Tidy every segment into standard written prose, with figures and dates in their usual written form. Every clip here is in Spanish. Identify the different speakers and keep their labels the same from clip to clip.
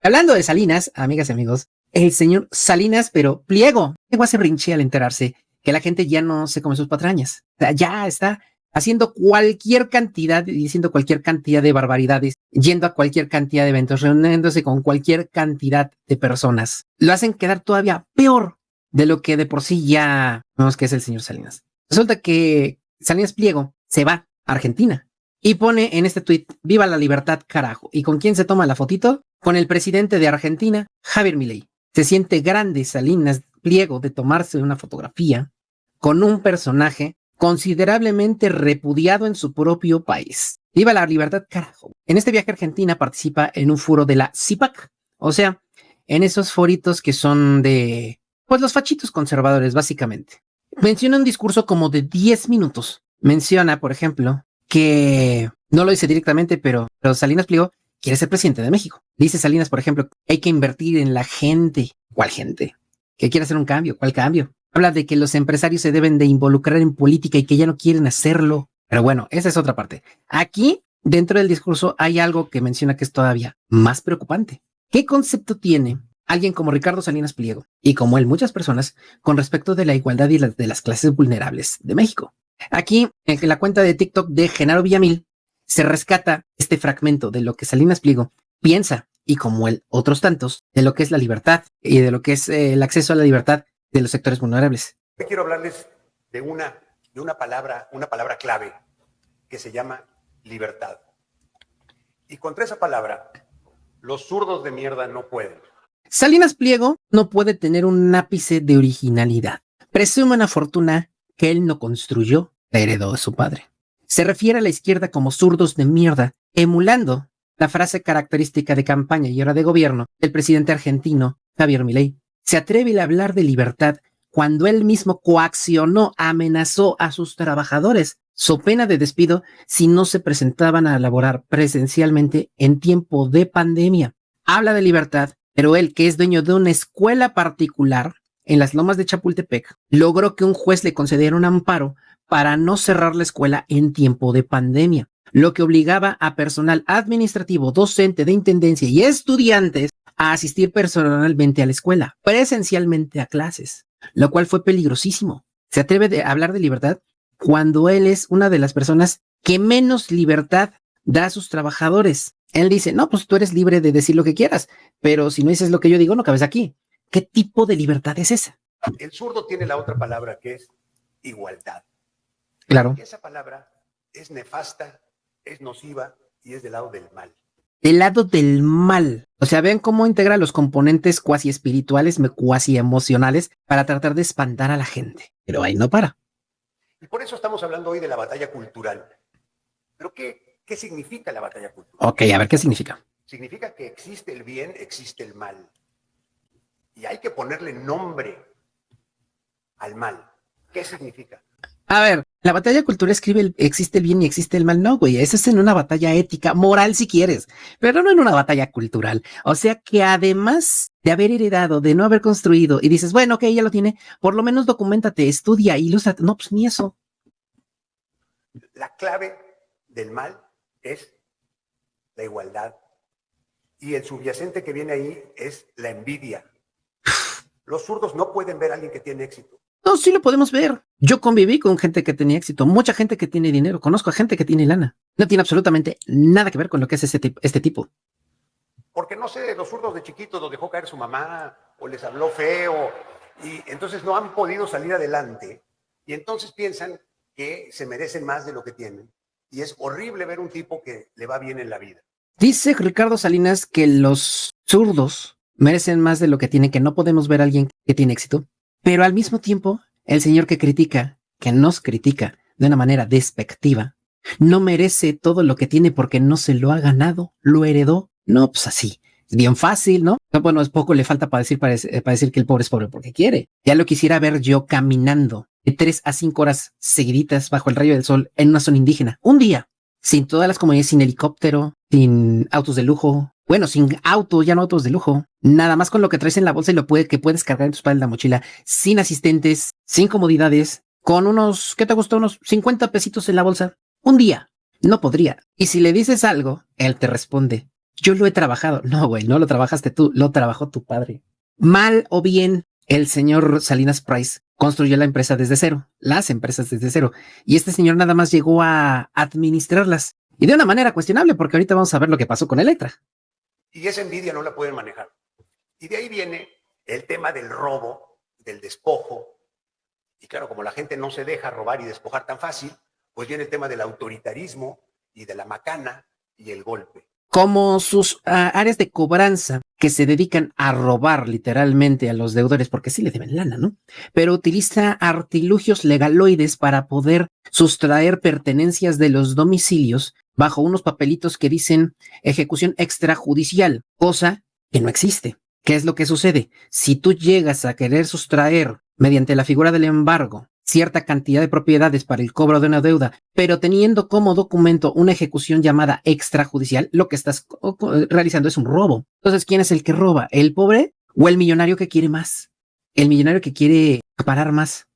Speaker 1: Hablando de Salinas, amigas y amigos, el señor Salinas, pero Pliego, llegó a hacer rinche al enterarse que la gente ya no se come sus patrañas. O sea, ya está haciendo cualquier cantidad, diciendo cualquier cantidad de barbaridades, yendo a cualquier cantidad de eventos, reuniéndose con cualquier cantidad de personas. Lo hacen quedar todavía peor de lo que de por sí ya vemos que es el señor Salinas. Resulta que Salinas Pliego se va a Argentina y pone en este tuit: viva la libertad, carajo. ¿Y con quién se toma la fotito? Con el presidente de Argentina, Javier Milei. Se siente grande Salinas Pliego de tomarse una fotografía con un personaje considerablemente repudiado en su propio país. Viva la libertad, carajo. En este viaje a Argentina participa en un foro de la CIPAC, o sea, en esos foritos que son de, pues, los fachitos conservadores, básicamente. Menciona un discurso como de 10 minutos. Menciona, por ejemplo, que no lo dice directamente, pero Salinas Pliego quiere ser presidente de México. Dice Salinas, por ejemplo, hay que invertir en la gente. ¿Cuál gente? Que quiere hacer un cambio. ¿Cuál cambio? Habla de que los empresarios se deben de involucrar en política y que ya no quieren hacerlo. Pero bueno, esa es otra parte. Aquí, dentro del discurso, hay algo que menciona que es todavía más preocupante. ¿Qué concepto tiene alguien como Ricardo Salinas Pliego, y como él muchas personas, con respecto de la igualdad y de las clases vulnerables de México? Aquí, en la cuenta de TikTok de Genaro Villamil, se rescata este fragmento de lo que Salinas Pliego piensa, y como él, otros tantos, de lo que es la libertad y de lo que es el acceso a la libertad de los sectores vulnerables.
Speaker 2: Quiero hablarles de una palabra clave que se llama libertad. Y contra esa palabra, los zurdos de mierda no pueden.
Speaker 1: Salinas Pliego no puede tener un ápice de originalidad. Presume una fortuna que él no construyó, la heredó de su padre. Se refiere a la izquierda como zurdos de mierda, emulando la frase característica de campaña y ahora de gobierno del presidente argentino Javier Milei. Se atreve a hablar de libertad cuando él mismo coaccionó, amenazó a sus trabajadores, so pena de despido si no se presentaban a laborar presencialmente en tiempo de pandemia. Habla de libertad, pero él, que es dueño de una escuela particular en las Lomas de Chapultepec, logró que un juez le concediera un amparo para no cerrar la escuela en tiempo de pandemia, lo que obligaba a personal administrativo, docente de intendencia y estudiantes a asistir personalmente a la escuela, presencialmente a clases, lo cual fue peligrosísimo. Se atreve a hablar de libertad cuando él es una de las personas que menos libertad da a sus trabajadores. Él dice, no, pues tú eres libre de decir lo que quieras, pero si no dices lo que yo digo, no cabes aquí. ¿Qué tipo de libertad es esa?
Speaker 2: El zurdo tiene la otra palabra que es igualdad.
Speaker 1: Claro.
Speaker 2: Y esa palabra es nefasta, es nociva y es del lado del mal.
Speaker 1: Del lado del mal. O sea, vean cómo integra los componentes cuasi espirituales, cuasi emocionales, para tratar de espantar a la gente. Pero ahí no para.
Speaker 2: Y por eso estamos hablando hoy de la batalla cultural. ¿Pero qué significa la batalla cultural?
Speaker 1: Ok, a ver, ¿qué significa?
Speaker 2: Significa que existe el bien, existe el mal. Y hay que ponerle nombre al mal. ¿Qué significa?
Speaker 1: A ver, la batalla cultural escribe existe el bien y existe el mal. No, güey, eso es en una batalla ética, moral si quieres, pero no en una batalla cultural. O sea que además de haber heredado, de no haber construido, y dices, bueno, ok, ya lo tiene, por lo menos documentate, estudia, ilústrate. No, pues ni eso.
Speaker 2: La clave del mal es la igualdad. Y el subyacente que viene ahí es la envidia. Los zurdos no pueden ver a alguien que tiene éxito.
Speaker 1: No, sí lo podemos ver. Yo conviví con gente que tenía éxito, mucha gente que tiene dinero, conozco a gente que tiene lana. No tiene absolutamente nada que ver con lo que es este tipo.
Speaker 2: Porque no sé, los zurdos de chiquitos los dejó caer su mamá o les habló feo y entonces no han podido salir adelante y entonces piensan que se merecen más de lo que tienen. Y es horrible ver un tipo que le va bien en la vida.
Speaker 1: Dice Ricardo Salinas que los zurdos merecen más de lo que tienen, que no podemos ver a alguien que tiene éxito. Pero al mismo tiempo, el señor que nos critica de una manera despectiva, no merece todo lo que tiene porque no se lo ha ganado, lo heredó. No, pues así, es bien fácil, ¿no? Bueno, es poco le falta para decir que el pobre es pobre porque quiere. Ya lo quisiera ver yo caminando de 3 a 5 horas seguiditas bajo el rayo del sol en una zona indígena, un día, sin todas las comodidades, sin helicóptero, sin autos de lujo. Bueno, sin auto, ya no autos de lujo. Nada más con lo que traes en la bolsa y que puedes cargar en tu espalda, mochila, sin asistentes, sin comodidades, con unos, ¿qué te gustó? Unos 50 pesitos en la bolsa. Un día. No podría. Y si le dices algo, él te responde, Yo lo he trabajado. No, güey, no lo trabajaste tú, lo trabajó tu padre. Mal o bien, el señor Salinas Price construyó la empresa desde cero, las empresas desde cero, y este señor nada más llegó a administrarlas. Y de una manera cuestionable, porque ahorita vamos a ver lo que pasó con Electra.
Speaker 2: Y esa envidia no la pueden manejar. Y de ahí viene el tema del robo, del despojo. Y claro, como la gente no se deja robar y despojar tan fácil, pues viene el tema del autoritarismo y de la macana y el golpe.
Speaker 1: Como sus áreas de cobranza que se dedican a robar literalmente a los deudores, porque sí le deben lana, ¿no? Pero utiliza artilugios legaloides para poder sustraer pertenencias de los domicilios bajo unos papelitos que dicen ejecución extrajudicial, cosa que no existe. ¿Qué es lo que sucede? Si tú llegas a querer sustraer mediante la figura del embargo cierta cantidad de propiedades para el cobro de una deuda, pero teniendo como documento una ejecución llamada extrajudicial, lo que estás realizando es un robo. Entonces, ¿quién es el que roba? ¿El pobre o el millonario que quiere más? El millonario que quiere acaparar más,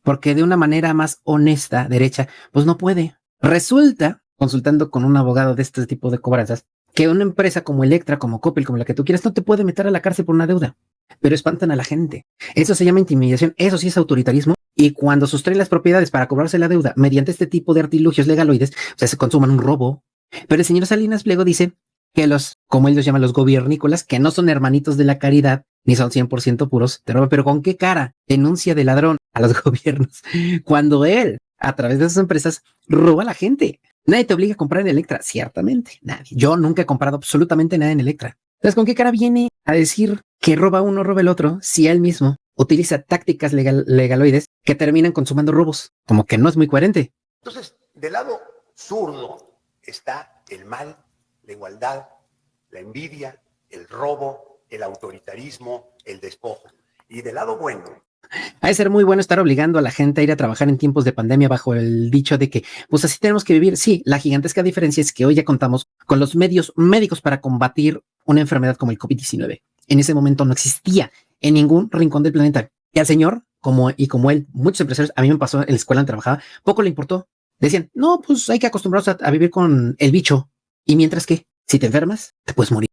Speaker 1: porque de una manera más honesta, derecha, pues no puede. Resulta, consultando con un abogado de este tipo de cobranzas, que una empresa como Electra, como Coppel, como la que tú quieras, no te puede meter a la cárcel por una deuda, pero espantan a la gente. Eso se llama intimidación, eso sí es autoritarismo. Y cuando sustraen las propiedades para cobrarse la deuda mediante este tipo de artilugios legaloides, o sea, se consuman un robo. Pero el señor Salinas Pliego dice que los, como él los llama, los gobiernícolas, que no son hermanitos de la caridad, ni son 100% puros, pero ¿con qué cara denuncia de ladrón a los gobiernos cuando él, a través de sus empresas, roba a la gente? Nadie te obliga a comprar en Electra, ciertamente, nadie. Yo nunca he comprado absolutamente nada en Electra. Entonces, ¿con qué cara viene a decir que roba uno, roba el otro, si él mismo utiliza tácticas legaloides que terminan consumando robos? Como que no es muy coherente.
Speaker 2: Entonces, del lado zurdo está el mal, la igualdad, la envidia, el robo, el autoritarismo, el despojo. Y del lado bueno,
Speaker 1: ha de ser muy bueno estar obligando a la gente a ir a trabajar en tiempos de pandemia bajo el dicho de que, pues así tenemos que vivir. Sí, la gigantesca diferencia es que hoy ya contamos con los medios médicos para combatir una enfermedad como el COVID-19. En ese momento no existía en ningún rincón del planeta. Y al señor, como él, muchos empresarios, a mí me pasó en la escuela donde trabajaba, poco le importó. Decían, no, pues hay que acostumbrarnos a vivir con el bicho. Y mientras que, si te enfermas, te puedes morir.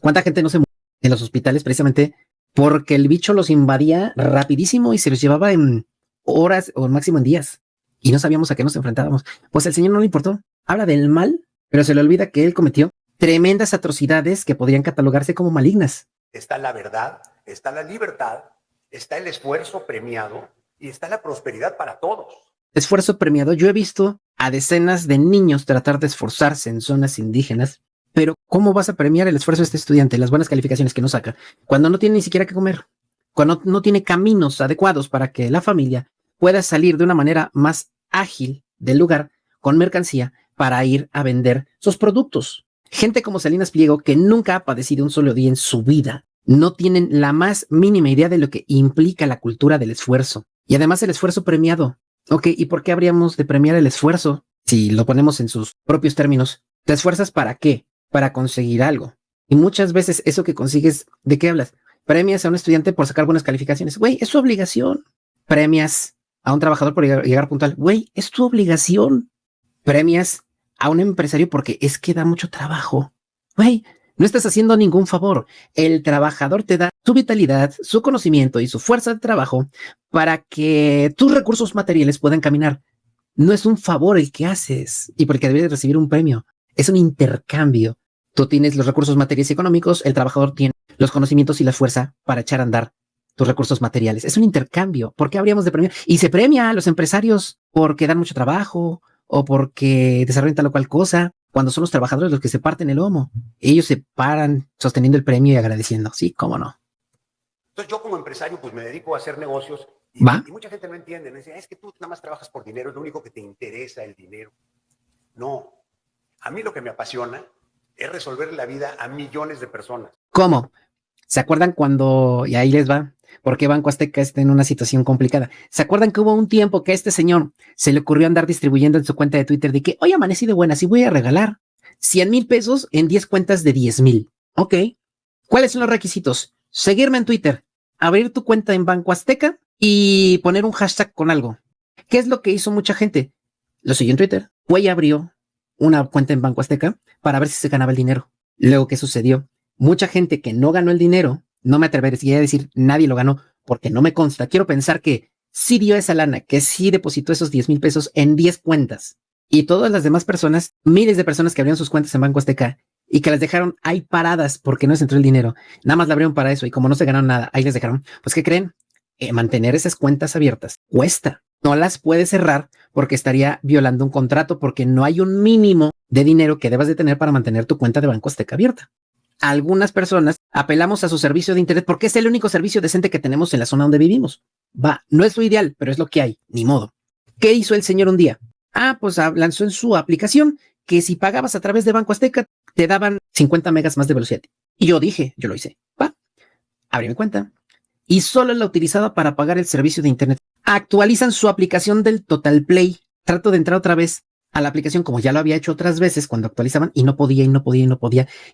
Speaker 1: ¿Cuánta gente no se murió en los hospitales precisamente porque el bicho los invadía rapidísimo y se los llevaba en horas o máximo en días? Y no sabíamos a qué nos enfrentábamos. Pues al señor no le importó. Habla del mal, pero se le olvida que él cometió tremendas atrocidades que podrían catalogarse como malignas.
Speaker 2: Está la verdad, está la libertad, está el esfuerzo premiado y está la prosperidad para todos.
Speaker 1: Esfuerzo premiado. Yo he visto a decenas de niños tratar de esforzarse en zonas indígenas, pero ¿cómo vas a premiar el esfuerzo de este estudiante, las buenas calificaciones que no saca, cuando no tiene ni siquiera que comer, cuando no tiene caminos adecuados para que la familia pueda salir de una manera más ágil del lugar con mercancía para ir a vender sus productos? Gente como Salinas Pliego, que nunca ha padecido un solo día en su vida, no tienen la más mínima idea de lo que implica la cultura del esfuerzo. Y además el esfuerzo premiado. Ok, ¿y por qué habríamos de premiar el esfuerzo? Si lo ponemos en sus propios términos, ¿te esfuerzas para qué? Para conseguir algo. Y muchas veces eso que consigues, ¿de qué hablas? Premias a un estudiante por sacar buenas calificaciones. Güey, es su obligación. Premias a un trabajador por llegar puntual. Güey, es tu obligación. Premias a un empresario porque es que da mucho trabajo. Güey, no estás haciendo ningún favor. El trabajador te da su vitalidad, su conocimiento y su fuerza de trabajo para que tus recursos materiales puedan caminar. No es un favor el que haces y por el que debes recibir un premio. Es un intercambio. Tú tienes los recursos materiales y económicos, el trabajador tiene los conocimientos y la fuerza para echar a andar tus recursos materiales. Es un intercambio. ¿Por qué habríamos de premiar? Y se premia a los empresarios porque dan mucho trabajo o porque desarrollan tal o cual cosa, cuando son los trabajadores los que se parten el lomo. Ellos se paran sosteniendo el premio y agradeciendo. Sí, cómo no.
Speaker 2: Entonces yo como empresario pues me dedico a hacer negocios y mucha gente no entiende. Me dice, es que tú nada más trabajas por dinero, es lo único que te interesa el dinero. No, a mí lo que me apasiona es resolver la vida a millones de personas.
Speaker 1: ¿Cómo? ¿Se acuerdan cuando, y ahí les va, por qué Banco Azteca está en una situación complicada? ¿Se acuerdan que hubo un tiempo que a este señor se le ocurrió andar distribuyendo en su cuenta de Twitter de que hoy amanecí de buenas y voy a regalar 100,000 pesos en 10 cuentas de 10,000? Ok. ¿Cuáles son los requisitos? Seguirme en Twitter, abrir tu cuenta en Banco Azteca y poner un hashtag con algo. ¿Qué es lo que hizo mucha gente? Lo siguió en Twitter, fue y abrió una cuenta en Banco Azteca para ver si se ganaba el dinero. Luego, ¿qué sucedió? Mucha gente que no ganó el dinero, no me atrevería a decir nadie lo ganó porque no me consta. Quiero pensar que sí dio esa lana, que sí depositó esos 10,000 pesos en 10 cuentas. Y todas las demás personas, miles de personas que abrieron sus cuentas en Banco Azteca y que las dejaron ahí paradas porque no les entró el dinero, nada más la abrieron para eso y como no se ganaron nada, ahí les dejaron. Pues, ¿qué creen? Mantener esas cuentas abiertas cuesta. No las puedes cerrar porque estaría violando un contrato porque no hay un mínimo de dinero que debas de tener para mantener tu cuenta de Banco Azteca abierta. Algunas personas apelamos a su servicio de internet porque es el único servicio decente que tenemos en la zona donde vivimos. Va, no es lo ideal, pero es lo que hay, ni modo. ¿Qué hizo el señor un día? Pues lanzó en su aplicación que si pagabas a través de Banco Azteca te daban 50 megas más de velocidad. Y yo dije, yo lo hice. Va, abrí mi cuenta y solo la utilizaba para pagar el servicio de internet. Actualizan su aplicación del Total Play. Trato de entrar otra vez a la aplicación como ya lo había hecho otras veces cuando actualizaban y no podía.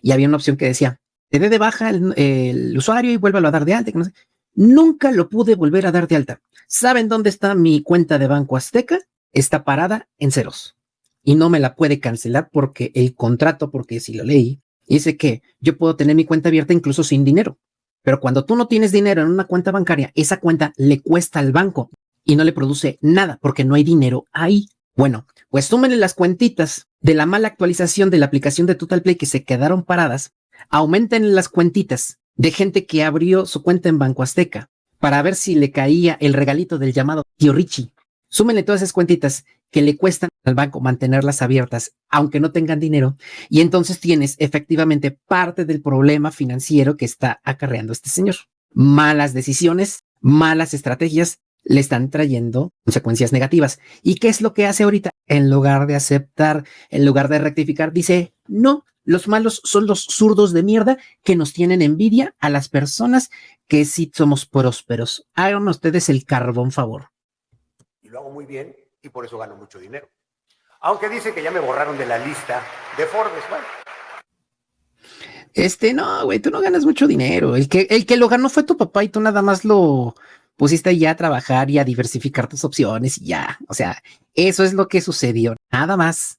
Speaker 1: Y había una opción que decía, te dé de baja el usuario y vuélvalo a dar de alta. No sé. Nunca lo pude volver a dar de alta. ¿Saben dónde está mi cuenta de Banco Azteca? Está parada en ceros. Y no me la puede cancelar porque el contrato, porque si lo leí, dice que yo puedo tener mi cuenta abierta incluso sin dinero. Pero cuando tú no tienes dinero en una cuenta bancaria, esa cuenta le cuesta al banco y no le produce nada porque no hay dinero ahí. Bueno, pues súmenle las cuentitas de la mala actualización de la aplicación de Total Play que se quedaron paradas, aumenten las cuentitas de gente que abrió su cuenta en Banco Azteca para ver si le caía el regalito del llamado tío Richie. Súmenle todas esas cuentitas que le cuestan al banco mantenerlas abiertas, aunque no tengan dinero, y entonces tienes efectivamente parte del problema financiero que está acarreando este señor. Malas decisiones, malas estrategias le están trayendo consecuencias negativas. ¿Y qué es lo que hace ahorita? En lugar de aceptar, en lugar de rectificar, dice, no, los malos son los zurdos de mierda que nos tienen envidia a las personas que sí somos prósperos. Hagan ustedes el carbón favor.
Speaker 2: Y lo hago muy bien y por eso gano mucho dinero. Aunque dice que ya me borraron de la lista de Forbes. Bueno.
Speaker 1: No, güey, tú no ganas mucho dinero. El que lo ganó fue tu papá y tú nada más lo pusiste ya a trabajar y a diversificar tus opciones y ya. O sea, eso es lo que sucedió. Nada más.